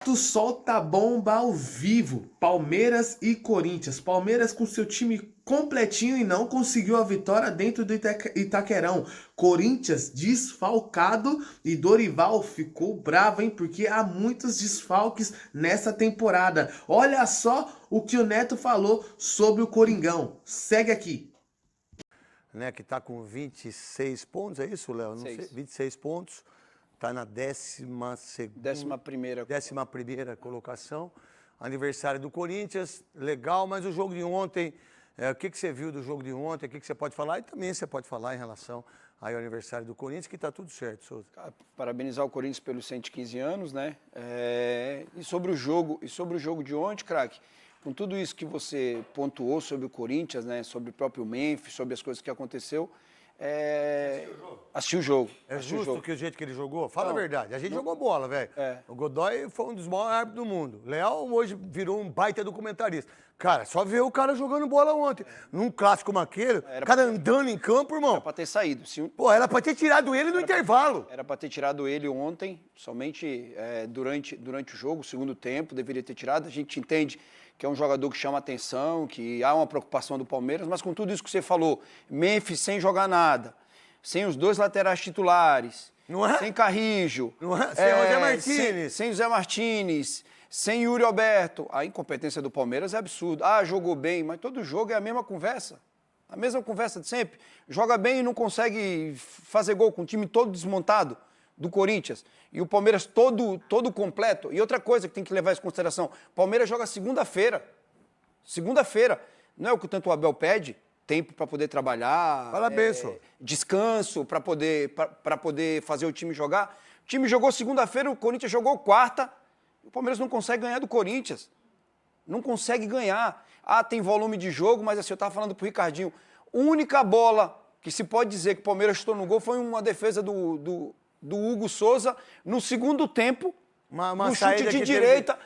Tu solta a bomba ao vivo, Palmeiras e Corinthians. Palmeiras com seu time completinho e não conseguiu a vitória dentro do Itaquerão. Corinthians desfalcado e Dorival ficou bravo, hein? Porque há muitos desfalques nessa temporada. Olha só o que o Neto falou sobre o Coringão. Segue aqui. Né, que está com 26 pontos, é isso, Léo? Não sei, 26 pontos. Está na 11ª colocação. Aniversário do Corinthians, legal, mas o jogo de ontem, o que você viu do jogo de ontem, o que você pode falar? E também você pode falar em relação ao aniversário do Corinthians, que está tudo certo, Souza. Parabenizar o Corinthians pelos 115 anos, né? E sobre o jogo de ontem, craque, com tudo isso que você pontuou sobre o Corinthians, né? Sobre o próprio Memphis, sobre as coisas que aconteceu, assistiu o jogo. É justo que o jeito que ele jogou? Fala a verdade. A gente jogou bola, velho. O Godoy foi um dos maiores árbitros do mundo. Leal hoje virou um baita documentarista. Cara, só ver o cara jogando bola ontem. Num clássico como aquele, o cara andando em campo, irmão. Era pra ter saído. Pô, era pra ter tirado ele no intervalo. Era pra ter tirado ele ontem, somente durante o jogo, o segundo tempo, deveria ter tirado. A gente entende que é um jogador que chama atenção, que há uma preocupação do Palmeiras, mas com tudo isso que você falou, Memphis sem jogar nada, sem os dois laterais titulares, sem Carrijo, sem José Martínez. Sem José Martínez, sem Yuri Alberto, a incompetência do Palmeiras é absurda. Ah, jogou bem, mas todo jogo é a mesma conversa. A mesma conversa de sempre. Joga bem e não consegue fazer gol com o time todo desmontado do Corinthians. E o Palmeiras todo completo. E outra coisa que tem que levar em consideração, o Palmeiras joga segunda-feira. Segunda-feira. Não é o que tanto o Abel pede? Tempo para poder trabalhar. Parabéns, descanso para poder fazer o time jogar. O time jogou segunda-feira, o Corinthians jogou quarta. O Palmeiras não consegue ganhar do Corinthians. Não consegue ganhar. Ah, tem volume de jogo, mas assim, eu estava falando pro Ricardinho. A única bola que se pode dizer que o Palmeiras chutou no gol foi uma defesa do Hugo Souza no segundo tempo, uma chute de direita.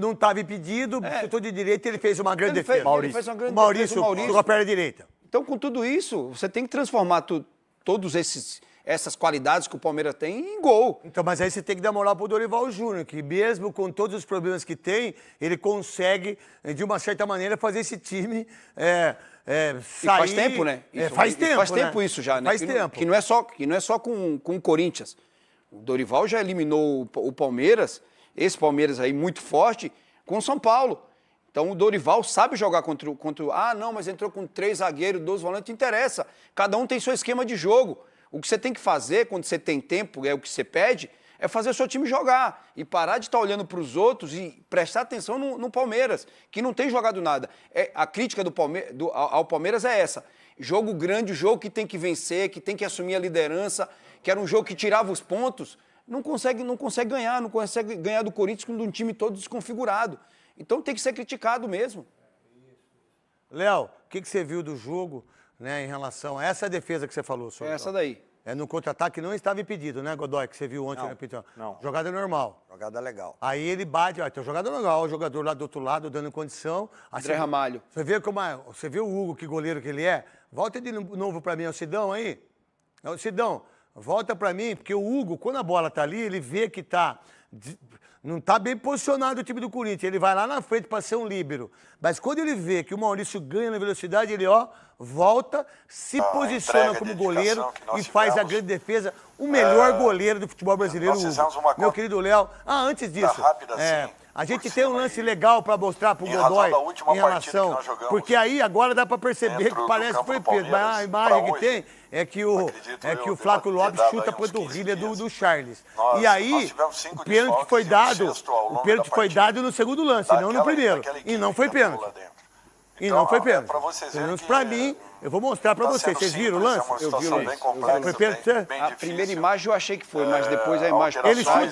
Não estava impedido, chutou de direita e ele fez uma grande defesa. Ele fez uma grande defesa, Maurício com a perna direita. Então, com tudo isso, você tem que transformar todos essas qualidades que o Palmeiras tem em gol. Então, mas aí você tem que dar moral pro Dorival Júnior, que mesmo com todos os problemas que tem, ele consegue, de uma certa maneira, fazer esse time sair... E faz tempo, né? Faz tempo isso já, né? Faz tempo. Que não é só com o Corinthians. O Dorival já eliminou o Palmeiras, esse Palmeiras aí muito forte, com o São Paulo. Então o Dorival sabe jogar contra ah, não, mas entrou com 3 zagueiros, 2 volantes, não interessa. Cada um tem seu esquema de jogo. O que você tem que fazer quando você tem tempo, é o que você pede, é fazer o seu time jogar. E parar de estar olhando para os outros e prestar atenção no Palmeiras, que não tem jogado nada. A crítica ao Palmeiras é essa. Jogo grande, jogo que tem que vencer, que tem que assumir a liderança, que era um jogo que tirava os pontos, não consegue ganhar do Corinthians com um time todo desconfigurado. Então tem que ser criticado mesmo. Léo, o que você viu do jogo, né, em relação a essa defesa que você falou? É essa daí. No contra-ataque não estava impedido, né, Godoy, que você viu ontem? Não. Jogada normal. Jogada legal. Aí ele bate, então jogada normal, o jogador lá do outro lado dando condição. André Ramalho. Você vê o Hugo, que goleiro que ele é? Volta de novo pra mim, é o Sidão aí. É o Sidão, volta pra mim, porque o Hugo, quando a bola tá ali, ele vê que não tá bem posicionado o time do Corinthians. Ele vai lá na frente para ser um líbero. Mas quando ele vê que o Maurício ganha na velocidade, ele, volta, se posiciona como goleiro e faz a grande defesa. O melhor goleiro do futebol brasileiro, Hugo. Meu querido Léo. Antes disso, a gente tem um lance legal para mostrar pro Godoy em relação... Porque aí agora dá para perceber que parece que foi Pedro. Mas a imagem que tem é que o Flávio Lopes chuta a panturrilha do Charles. E aí, o pênalti foi dado no segundo lance, não no primeiro. E não foi pênalti. Pelo menos pra mim, eu vou mostrar pra vocês. Vocês viram o lance? Eu vi o lance. Foi pênalti? A primeira imagem eu achei que foi, mas depois a imagem...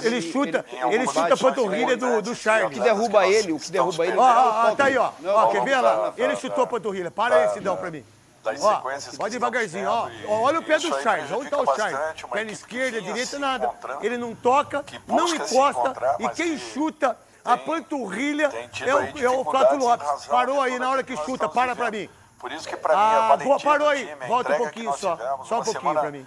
Ele chuta a panturrilha do Charles. O que derruba ele... Tá aí, quer ver lá? Ele chutou a panturrilha. Para aí, Sidão, pra mim. Pode devagarzinho, olha o pé do Charles, onde tá o Charles? Perna esquerda, direita, nada. Ele não toca, não encosta, e quem chuta a panturrilha é o Flávio Lopes. Parou aí na hora que chuta, para pra mim. Por isso que pra mim é parou aí, volta um pouquinho só um pouquinho pra mim.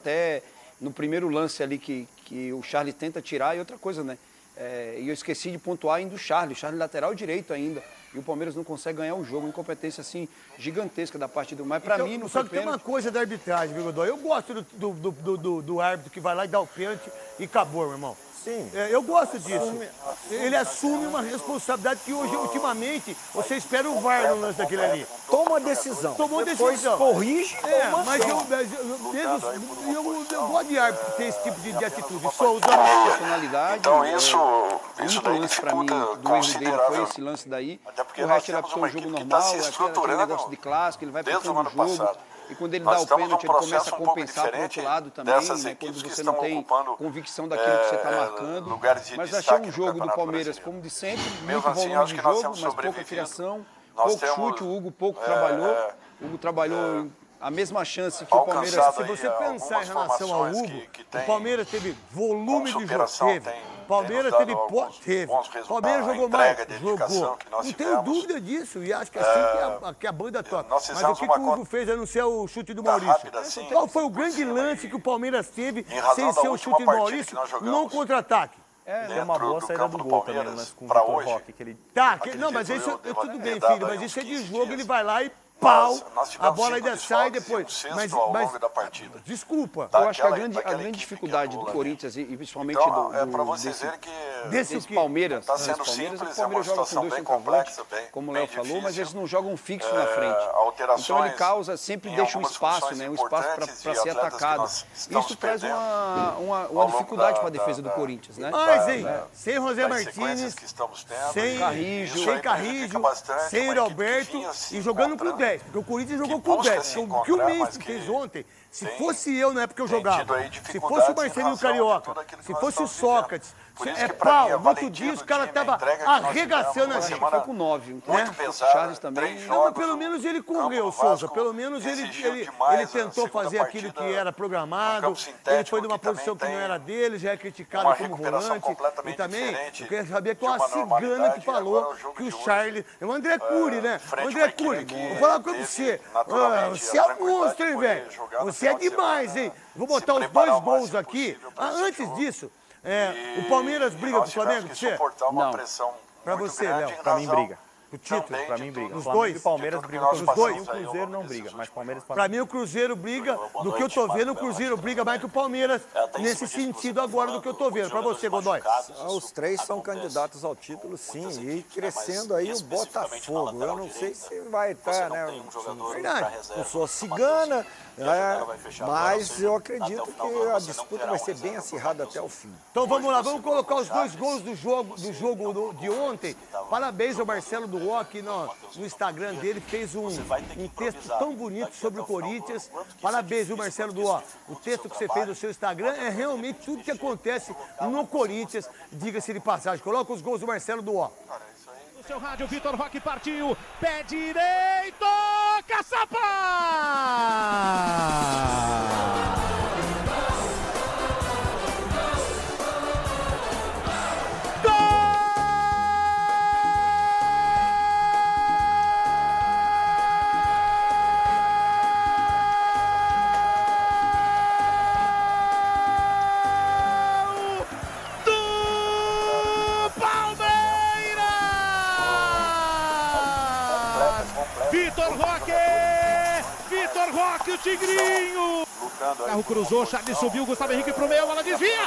até no primeiro lance ali que o Charles tenta tirar, e outra coisa, né? E eu esqueci de pontuar ainda o Charles lateral direito ainda. E o Palmeiras não consegue ganhar o jogo, uma incompetência assim gigantesca da parte do... Mas para mim não Só foi que tem uma pênalti. coisa da arbitragem, viu, Godoy? Eu gosto do árbitro que vai lá e dá o pênalti e acabou, meu irmão. Sim. Eu gosto disso. Ele assume uma responsabilidade que hoje, ultimamente, você espera o VAR no lance daquele ali. Toma a decisão. Tomou Depois decisão. corrige. toma Mas ação. eu gosto de árbitro que tem esse tipo de atitude. Souza. Personalidade. Então o isso único daí lance para mim dificulta do erro dele foi considerável. esse lance daí. Até porque O nós resto ele temos apitou uma um jogo equipe que normal, tá se aquele estruturando negócio de clássico, ele vai desde o passando o ano jogo. passado. E quando ele Nós dá o estamos num pênalti, ele começa processo a um pouco compensar pro outro diferente lado também, dessas né? equipes Quando que você estão não tem ocupando, convicção daquilo que você está marcando. lugares de Mas achei destaque um no jogo do Campeonato Palmeiras, Brasileiro. como de sempre, Mesmo muito assim, volume acho de que nós jogo, temos mas pouca sobrevivido. criação, Nós pouco temos, chute, o Hugo pouco trabalhou. O Hugo trabalhou a mesma chance que o Palmeiras... alcançado Se você aí pensar em algumas relação ao formações Hugo, que o tem Palmeiras teve volume como de jogo, superação, teve. tem Palmeiras nos dado teve, alguns teve. bons resultados. Palmeiras A jogou entrega, mais, a dedicação jogou. que nós Não tenho tivemos. dúvida disso e acho que é assim que a banda toca. nós Mas o fizemos que uma o Hugo conta fez a não ser o chute do Maurício? rápida, assim, Qual foi o por grande cima lance que o Palmeiras teve em razão sem da ser o última chute do partida Maurício que nós jogamos. no contra-ataque? Tem uma boa do saída campo do do gol também, o Palmeiras lance com o pra Vitor hoje. Roque, que ele Tá, Acredito não, mas eu, isso deva tudo ter bem, dado filho, aí mas uns isso é de 15 jogo, dias. ele vai lá e pau, Nós a tivemos bola 5 ainda sai desfalques e depois. um sexto ao longo da partida. Desculpa. Eu acho que a daquela grande equipe dificuldade que do anula, Corinthians e principalmente Então, do, para vocês desse, verem que Desse desse o quê? Palmeiras, Tá desse sendo Palmeiras, simples, o Palmeiras é uma joga com situação dois bem centroavantes, complexa, como o bem Léo falou, mas difícil. eles não jogam fixo na frente. Alterações Então ele causa, sempre em deixa um algumas espaço, funções né? Um espaço importantes para de ser atletas que atacado. nós estamos Isso traz perdendo uma ao longo dificuldade para a da- defesa do da- Corinthians, né? Mas, hein, sem José das sequências Martínez, que estamos tendo, sem e Carrijo, isso sem aí prejudica Carrijo, bastante sem uma equipe que Alberto vinha se e jogando com encontrando, 10. Porque o Corinthians jogou que com busca 10. se O que o encontrar, Messi mas que fez ontem, se tem- fosse eu na época que eu tem jogava, tido aí se dificuldades fosse o em Marcelinho razão de Carioca, tudo aquilo que se nós fosse o estamos vivendo. Sócrates, Por se isso é que pra mim, pau, a muito valentia disso, do o cara time, a tava entrega que nós arregaçando tivemos a na gente. semana Foi com 9, um muito tempo. pesada, Charles também. 3 Não, mas jogos, pelo menos ele o campo correu, do Souza. Vasco Pelo menos exigiu ele demais a tentou segunda fazer aquilo que partida era no programado. campo Ele sintético, foi numa que também posição que não tem era dele, já é criticado uma como recuperação volante. E completamente também, diferente eu queria saber que de uma uma cigana normalidade, que e agora falou o jogo que o de hoje, Charles. É o André Cury, né? frente O a uma André Cury, equipe que vou falar com teve, você. naturalmente, Você a é um tranquilidade monstro, de hein, poder velho? jogar no Você é final de demais, semana, hein? Vou se botar os preparar dois o gols máximo aqui. possível pra esse Antes jogo. disso, o Palmeiras briga com o Nós Flamengo, tivemos que você? suportar uma Não. pressão Pra muito você, grande Léo. em Pra mim, razão briga. O título? também Pra de mim, tudo- briga. Os Flamengo dois? e Palmeiras de tudo que brigam nós pelo dois? Brasil, o passamos aí ao Cruzeiro longo não briga, desses mas Palmeiras e Pra Flamengo. mim, o Cruzeiro briga, do que eu tô vendo, o Cruzeiro briga mais que o Palmeiras nesse sentido agora do que eu tô vendo. Pra você, Godoy. Os três são candidatos ao título, sim. E crescendo aí o Botafogo. Eu não sei se vai estar, né? Verdade. Não sou cigana, mas eu acredito que a disputa vai ser bem acirrada até o fim. Então vamos lá, vamos colocar os dois gols do jogo de ontem. Parabéns ao Marcelo do Rock no Instagram dele, fez um texto tão bonito sobre o Corinthians. Parabéns, viu, Marcelo do Rock. O texto que você fez no seu Instagram é realmente tudo que acontece no Corinthians, diga-se de passagem. Coloca os gols do Marcelo do Rock. No seu rádio, Vitor Roque partiu, pé direito, Caçapa! Vitor Roque, o Tigrinho! lutando aí Carro por cruzou, uma Charles posição. subiu, Gustavo Henrique pro meio, bola desvia!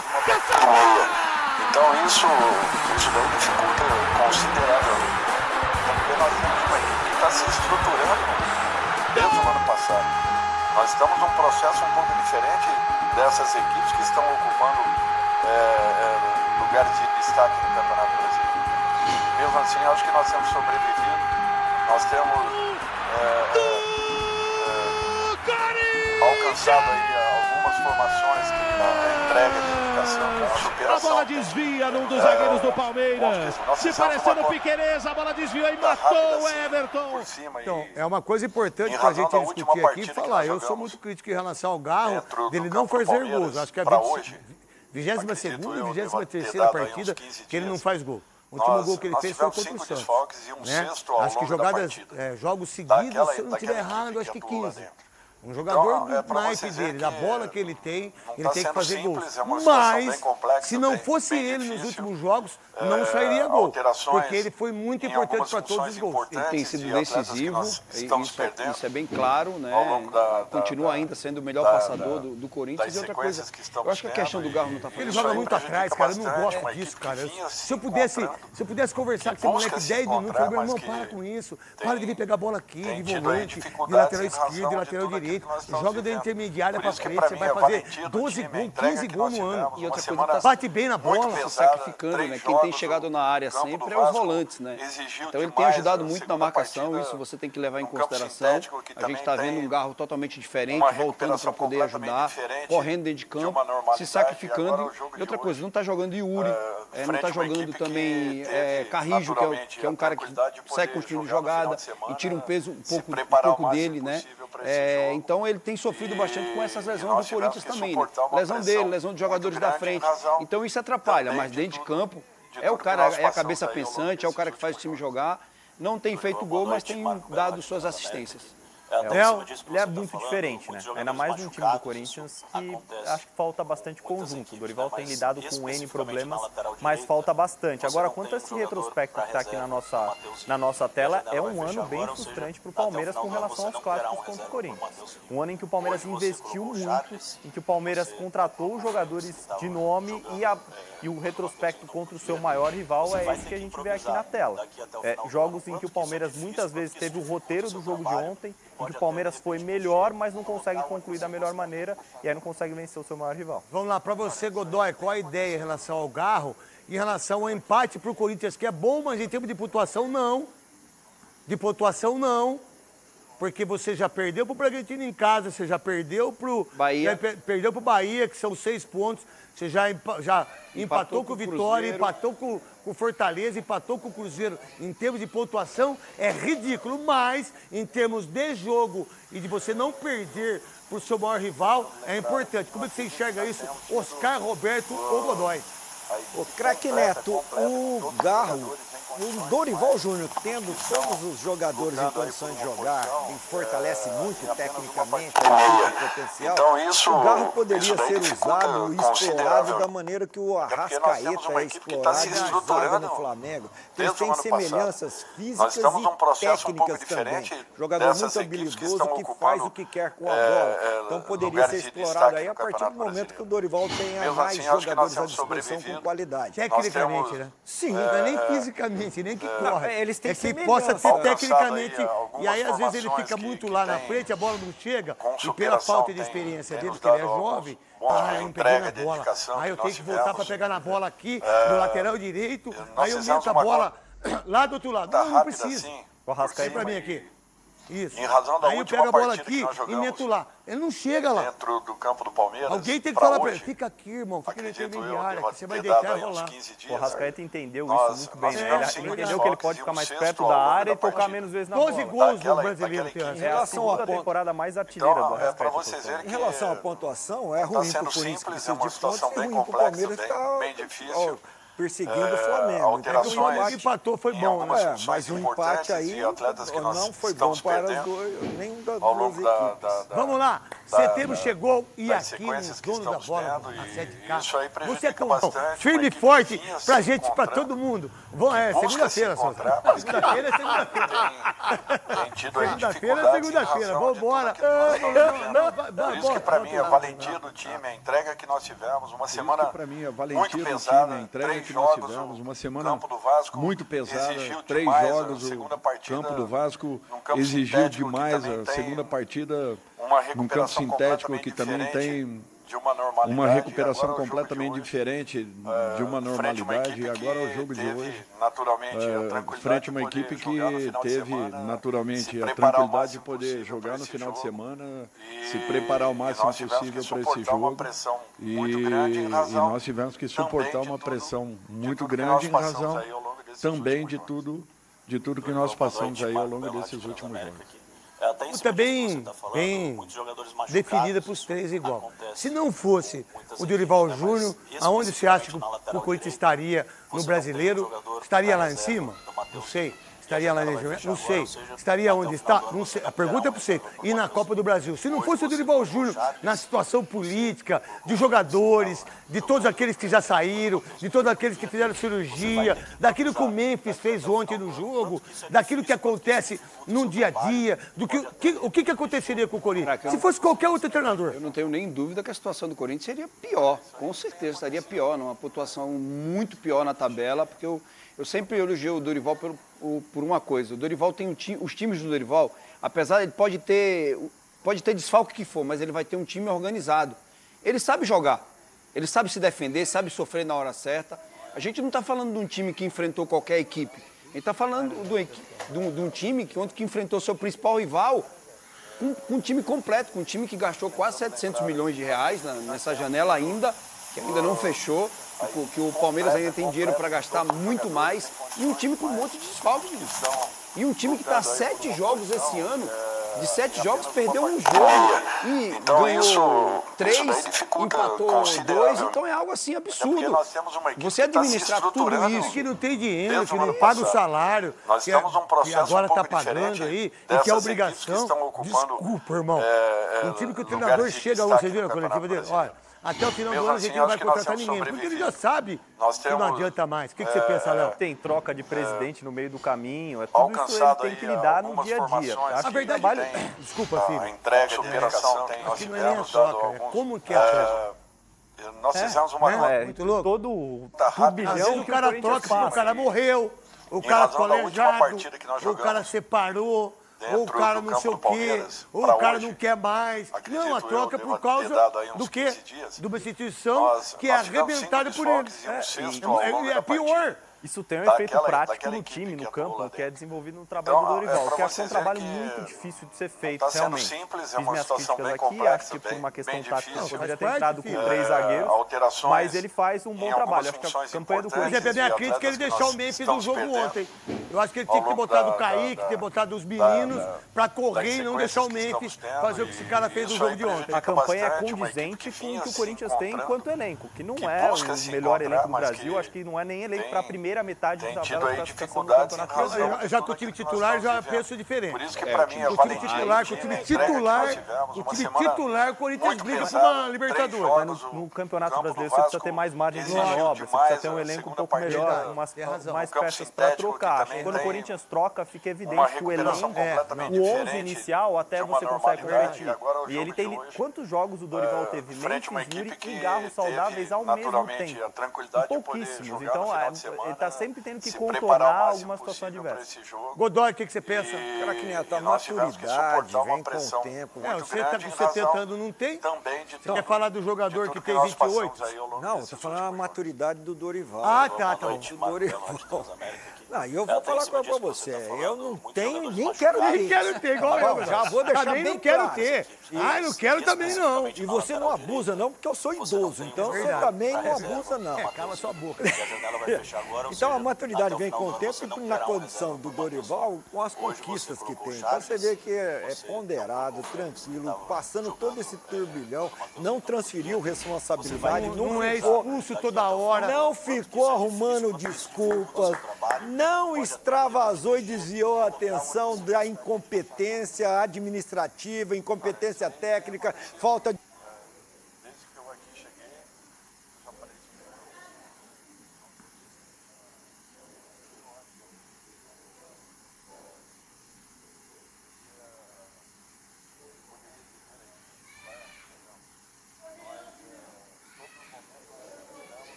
Então isso daí dificulta consideravelmente. Porque nós temos uma equipe que está se estruturando desde o ano passado. Nós estamos num processo um pouco diferente dessas equipes que estão ocupando lugares de destaque no Campeonato Brasileiro. Mesmo assim, acho que nós temos sobrevivido. Nós temos alcançado aí algumas formações que a entrega de dedicação, a A superação. bola desvia num dos zagueiros do Palmeiras. Se parecendo Piquerez, a bola desviou e matou o Everton. Por cima Então, e é uma coisa importante Em pra razão gente da última discutir aqui e partida que falar. nós Eu sou jogamos muito crítico em relação ao Garro, dentro do dele não campo do fazer Palmeiras, gols. Acho que é pra 20, hoje, 22ª, acredito eu, 23ª deva ter dado aí partida uns 15 que ele não dias. faz gol. O último Nós- gol que ele nós fez foi tivemos contra o 5 Santos. desfalques e um Né? sexto ao Acho que longo da jogadas, partida. jogos seguidos, Daquela- se eu não estiver daquela errado, equipe acho que que atua lá 15. dentro. Um jogador Então, do naipe dele, da bola que ele tem que sendo fazer gol. simples, é uma situação bem Mas, complexa, se não bem- fosse bem ele nos difícil. últimos jogos, não sairia gol. Alterações Porque ele foi muito em importante algumas para todos os funções gols. Ele tem importantes sido de atletas que decisivo, nós estamos perdendo isso é bem claro, né? ao longo Continua ainda sendo o melhor passador do Corinthians. das E outra coisa, sequências que estamos eu acho que a questão do tendo Garro não está fazendo Ele Isso joga aí muito prejudica atrás, cara. Eu não bastante, gosto uma disso, equipe cara. que vinha Se eu se pudesse encontrando, conversar com esse busca moleque se 10 minutos, eu encontrar, falei, meu irmão, mas que para com isso. tem- Para de vir pegar a bola aqui, tem de tido aí volante, de dificuldades lateral em razão esquerdo, de de lateral tudo aquilo direito. que nós estamos Joga da vivendo. intermediária Por pra isso que frente. pra Você mim vai é fazer valentia do 12 time, a gols, entrega 15 que gols nós no ano. tivemos, E outra uma coisa, semana tá Bate bem na muito bola. pesada, sacrificando, 3 né? Quem tem jogos, chegado na área o campo sempre do é os Vasco volantes, né? exigiu Então ele tem demais ajudado a muito na segunda marcação, partida isso você tem que levar em no campo consideração. sintético, que A gente também está vendo tem um Garro totalmente diferente, uma voltando para recuperação poder completamente ajudar, diferente correndo dentro de de campo, uma normalidade. se sacrificando. Agora o jogo E outra de coisa, hoje, não está jogando Yuri, não frente está a uma jogando equipe também que teve, Carrijo, que é um naturalmente, cara a que tranquilidade de sai poder construindo jogar no final jogada de semana, e tira um peso um se pouco, preparar o máximo dele, né? possível pra esse jogo. Então ele tem sofrido bastante com essas lesões nós do tivemos Corinthians que também, né? suportar uma Lesão pressão dele, lesão de jogadores muito da grande em frente. razão Então isso atrapalha, também mas de dentro de tudo- campo de é o tudo que cara, nós é a passamos cabeça aí ao longo pensante, é o cara que desses faz o time jogar. Não tem feito gol, mas tem dado suas assistências. Ele é muito diferente, né? Ainda mais num time do Corinthians que acho que falta bastante conjunto. O Dorival tem lidado com N problemas, mas falta bastante. Agora, quanto a esse retrospecto que está aqui na nossa tela, é um ano bem frustrante para o Palmeiras com relação aos clássicos contra o Corinthians. Um ano em que o Palmeiras investiu muito, em que o Palmeiras contratou jogadores de nome e o retrospecto contra o seu maior rival é esse que a gente vê aqui na tela. Jogos em que o Palmeiras muitas vezes teve o roteiro do jogo de ontem, em que o Palmeiras foi melhor, mas não consegue concluir da melhor maneira e aí não consegue vencer o seu maior rival. Vamos lá, para você, Godoy, qual a ideia em relação ao Garro, em relação ao empate para o Corinthians, que é bom, mas em termos de pontuação, não. De pontuação, não. Porque você já perdeu para o Bragantino em casa, você já perdeu para o Bahia. Perdeu para o Bahia, que são 6 pontos. Você já empatou com o Vitória, Cruzeiro. empatou com o Fortaleza, empatou com o Cruzeiro. Em termos de pontuação, é ridículo. Mas, em termos de jogo e de você não perder para o seu maior rival, é importante. Como é que você enxerga isso, Oscar, Roberto ou Godoy? O craque Neto, o Garro, o Dorival Júnior, tendo todos os jogadores em condições de jogar, que fortalece muito tecnicamente o potencial, Então, isso- o Garro poderia isso daí ser dificulta usado e explorado considerável. da maneira que o Até porque nós temos Arrascaeta uma é equipe que tá se explorado e usado estruturando no Flamengo. Eles desde o têm ano passado. semelhanças Nós físicas estamos num processo e um pouco técnicas também. diferente Jogador dessas muito equipes que habilidoso estão que faz ocupando, o que quer com a bola. Então poderia lugares ser de explorado destaque aí no a partir do Campeonato momento Brasileiro. que o Dorival tenha Mesmo mais assim, acho que nós jogadores à temos disposição com sobrevivido. qualidade. Tecnicamente, temos, né? Sim. Não é nem fisicamente, nem que corre. eles têm é que semelhança. possa ter Alcançado tecnicamente. aí algumas E aí, às vezes, ele formações fica que- muito que lá na tem- frente, a bola não chega. com E pela superação, falta de tem- experiência tem dele, nos porque ele é dado jovem, bons eu não peguei entrega, na bola. dedicação Aí eu que tenho nós que voltar para tivemos. pegar na bola aqui, no lateral direito. nós Aí eu fizemos meto a uma bola lá do outro lado. Tá Não, não rápida precisa. assim, O Arrascaeta Vem pra mim aqui. Isso. Em razão da Aí eu última pego a bola partida que aqui nós e jogamos meto lá. Ele não chega lá. dentro do campo do Palmeiras. Alguém tem que pra falar pra ele, hoje, fica aqui, irmão, fica na acredito eu, intermediária, deva que você vai ter dado deitar e aí uns rolar. 15 dias. O Arrascaeta entendeu isso Nós- muito nós bem, né? tivemos Ele cinco entendeu que ele desfalques pode e ficar um mais sexto perto ao da longo área da e tocar partida. menos vezes na 12 bola. gols Daquela- no brasileiro, daquela tem equipe. É a relação segunda a ponto- temporada mais artilheira do Então, Arrascaeta. para você dizer Em que relação à pontuação, é tá ruim sendo para o Corinthians que simples, é precisa uma de situação pontos e bem ruim para o complexa, Palmeiras que está bem difícil. perseguindo o Flamengo. alterações. Então, o empate- Empatou, foi Em bom, algumas né? funções mas o empate importantes aí e atletas que nós não foi bom estamos para perdendo nenhum das ao duas longo equipes. Vamos lá, setembro chegou e das aqui sequências nos que donos da estamos bola, tendo, na e 7K, isso aí você prejudica é tão bastante, firme uma e equipe forte que vinha se pra gente, pra encontrando, todo mundo. busca Segunda-feira, se só. encontrar, mas que Segunda-feira é segunda-feira. tem tido aí Segunda-feira é dificuldades em segunda-feira, razão de tudo vambora. aquilo que nós estamos vivendo. Vai, Por isso que para mim a valentia do time, a entrega que nós tivemos, uma semana para mim a valentia muito do pesada, time, a entrega 3 que nós jogos, tivemos, uma o semana campo do Vasco muito pesada, exigiu 3 demais, jogos, a o segunda partida campo do Vasco num campo exigiu sintético que demais, também a tem segunda partida uma num campo recuperação sintético completamente que também diferente tem de uma normalidade. uma recuperação Agora, o jogo de completamente hoje, diferente de uma frente a uma normalidade, equipe e agora que o jogo de teve, hoje naturalmente, a tranquilidade frente a uma de poder equipe jogar no que final de teve semana, naturalmente se a preparar o tranquilidade de máximo poder possível jogar para no esse final de jogo. semana, E se preparar o máximo nós tivemos que possível para esse suportar uma jogo. pressão E, muito grande em e razão nós tivemos que também suportar de uma tudo- pressão de muito tudo que grande nós em passamos razão aí ao longo desses também últimos jogos. de tudo que nós passamos aí ao longo desses últimos jogos. Luta bem definida para os três igual. Se não fosse o Dorival Júnior, aonde você acha que o Corinthians estaria no Brasileiro? Estaria lá em cima? Não sei. Estaria lá na região? Não sei. Estaria onde está? Não sei. A pergunta é para você. E na Copa do Brasil? Se não fosse o Dorival Júnior, na situação política, de jogadores, de todos aqueles que já saíram, de todos aqueles que fizeram cirurgia, daquilo que o Memphis fez ontem no jogo, daquilo que acontece no dia a dia, o que aconteceria com o Corinthians? Se fosse qualquer outro treinador. Eu não tenho nem dúvida que a situação do Corinthians seria pior, com certeza, estaria pior, numa pontuação muito pior na tabela, porque eu sempre elogio o Dorival por uma coisa. O Dorival tem os times do Dorival, apesar de ele pode ter desfalque que for, mas ele vai ter um time organizado. Ele sabe jogar, ele sabe se defender, sabe sofrer na hora certa. A gente não está falando de um time que enfrentou qualquer equipe. A gente está falando de um time que enfrentou seu principal rival com um time completo, com um time que gastou quase 700 milhões de reais nessa janela ainda, que ainda não fechou, que o Palmeiras ainda tem dinheiro para gastar muito mais, e um time com um monte de desfalques. E um time que está 7 jogos esse ano, de 7 jogos perdeu um jogo e ganhou 3, empatou 2, então é algo assim absurdo. Você administrar tudo isso, que não tem dinheiro, que não paga o salário, que agora está pagando aí, e que é obrigação. Desculpa, irmão. Um time que o treinador chega, vocês viram a coletiva dele? Olha, até o final do ano a gente não vai contratar ninguém, porque ele já sabe que não adianta mais. O que você pensa, Léo? Tem troca de presidente no meio do caminho, tudo isso ele tem que lidar no dia a dia. A verdade é... Desculpa, filho. A entrega, a operação tem... Aqui não é nem a troca, é como que é a troca. Nós fizemos uma... Muito louco. Todo o Às vezes o cara troca porque o cara morreu, o cara ficou aleijado, o cara separou, ou o cara não sei o quê, ou o cara não quer mais. Não, a troca é por causa do quê? De uma instituição que é arrebentada por eles. É pior. Isso tem um efeito prático no time, no campo, que é desenvolvido no trabalho do Dorival, que acho que é um trabalho muito difícil de ser feito, realmente. Fiz minhas críticas aqui, acho que por uma questão tática poderia ter entrado com 3 zagueiros, mas ele faz um bom trabalho. Acho que a campanha do Corinthians... Por exemplo, a minha crítica é ele deixar o Memphis no jogo ontem. Eu acho que ele tinha que ter botado o Kaique, ter botado os meninos pra correr e não deixar o Memphis fazer o que esse cara fez no jogo de ontem. A campanha é condizente com o que o Corinthians tem enquanto elenco, que não é o melhor elenco do Brasil, acho que não é nem elenco para a primeira metade da tabela de classificação do Campeonato Brasileiro. Já que o time titular já penso diferente. Por isso que pra mim o time titular, o Corinthians briga por uma Libertadores. No Campeonato Brasileiro você precisa ter mais margem de manobra, você precisa ter um elenco um pouco melhor, mais peças para trocar. Quando o Corinthians troca, fica evidente que o elenco, o 11 inicial, até você consegue competir. E ele tem... Quantos jogos o Dorival teve? Memphis, Yuri e Garro saudáveis ao mesmo tempo. Pouquíssimos. Então, ele está sempre tendo que contornar alguma situação adversa. Godoy, o que você pensa? Craque Neto, a maturidade vem com o tempo. Você tentando, não tem? Você quer falar do jogador que tem 28? Não, estou falando a maturidade do Dorival. Ah, tá. Do Dorival. Não, e eu vou falar para você, eu não tenho, nem quero ter. Nem quero ter, igual eu. Já vou deixar também bem não quero claro. ter. Não quero também não. E você não abusa não, porque eu sou idoso, então você também não abusa não. Cala sua boca. Então a maturidade vem com o tempo e na condição do Dorival, com as conquistas que tem. Então você vê que é ponderado, tranquilo, passando todo esse turbilhão, não transferiu responsabilidade. Não é expulso toda hora. Não ficou arrumando desculpas, não extravasou e desviou a atenção da incompetência administrativa, incompetência técnica, falta de...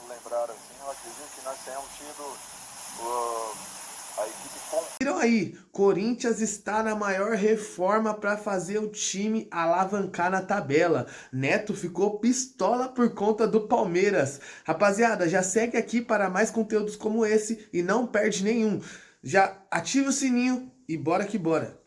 lembrar assim, eu acredito que nós tenhamos tido a equipe com... Viram aí, Corinthians está na maior reforma para fazer o time alavancar na tabela. Neto ficou pistola por conta do Palmeiras. Rapaziada, já segue aqui para mais conteúdos como esse e não perde nenhum. Já ativa o sininho e bora que bora.